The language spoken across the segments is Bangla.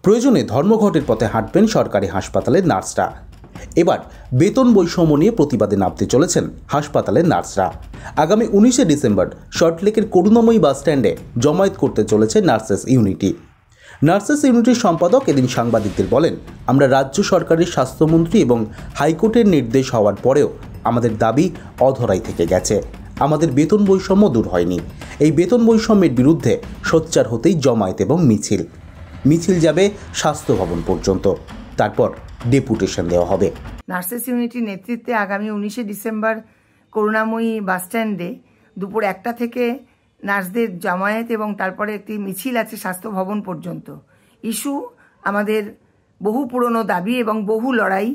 প্রয়োজনে ধর্মঘটের পথে হাঁটবেন সরকারি হাসপাতালের নার্সরা। এবার বেতন বৈষম্য নিয়ে প্রতিবাদে নামতে চলেছেন হাসপাতালের নার্সরা। আগামী 19শে ডিসেম্বর সল্টলেকের করুণাময়ী বাস স্ট্যান্ডে জমায়েত করতে চলেছে নার্সেস ইউনিটি। নার্সেস ইউনিটির সম্পাদক এদিন সাংবাদিকদের বলেন, আমরা রাজ্য সরকারের স্বাস্থ্যমন্ত্রী এবং হাইকোর্টের নির্দেশ হওয়ার পরেও আমাদের দাবি অধরাই থেকে গেছে। আমাদের বেতন বৈষম্য দূর হয়নি। এই বেতন বৈষম্যের বিরুদ্ধে সোচ্চার হতেই জমায়েত এবং মিছিল যাবে স্বাস্থ্য ভবন পর্যন্ত, তারপর ডেপুটেশন দেওয়া হবে। নার্সেস ইউনিটির নেতৃত্বে আগামী 19শে ডিসেম্বর করুণাময়ী বাস স্ট্যান্ডে দুপুর 1টা থেকে নার্সদের জমায়েত এবং তারপরে একটি মিছিল আছে স্বাস্থ্য ভবন পর্যন্ত। ইস্যু আমাদের বহু পুরনো দাবি এবং বহু লড়াই,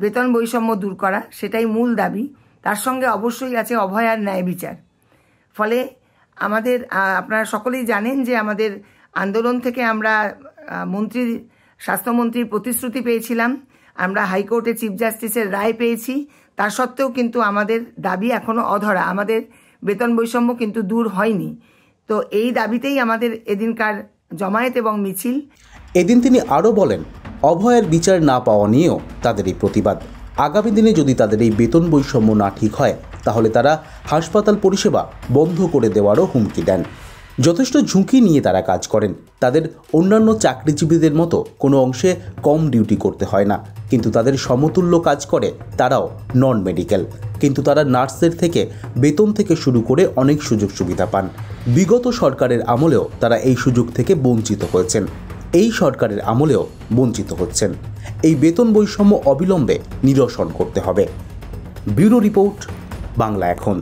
বেতন বৈষম্য দূর করা, সেটাই মূল দাবি। তার সঙ্গে অবশ্যই আছে অভয়ার ন্যায় বিচার। ফলে আমাদের আপনারা সকলেই জানেন যে আমাদের আন্দোলন থেকে আমরা স্বাস্থ্যমন্ত্রীর প্রতিশ্রুতি পেয়েছিলাম, আমরা হাইকোর্টে চিফ জাস্টিসের রায় পেয়েছি। তার সত্ত্বেও কিন্তু আমাদের দাবি এখনো অধরা, আমাদের বেতন বৈষম্য কিন্তু দূর হয়নি। তো এই দাবিতেই আমাদের এদিনকার জমায়েত এবং মিছিল। এদিন তিনি আরও বলেন, অভয়ার বিচার না পাওয়া নিয়েও তাদের এই প্রতিবাদ। আগামী দিনে যদি তাদের এই বেতন বৈষম্য না ঠিক হয়, তাহলে তারা হাসপাতাল পরিষেবা বন্ধ করে দেওয়ারও হুমকি দেন। যথেষ্ট ঝুঁকি নিয়ে তারা কাজ করেন। তাদের অন্যান্য চাকরিজীবীদের মতো কোনো অংশে কম ডিউটি করতে হয় না, কিন্তু তাদের সমতুল্য কাজ করে তারাও নন মেডিকেল। কিন্তু তারা নার্সদের থেকে বেতন থেকে শুরু করে অনেক সুযোগ সুবিধা পান। বিগত সরকারের আমলেও তারা এই সুযোগ থেকে বঞ্চিত হয়েছেন, এই সরকারের আমলেও বঞ্চিত হচ্ছেন। এই বেতন বৈষম্য অবিলম্বে নিরসন করতে হবে। ব্যুরো রিপোর্ট, বাংলা এখন।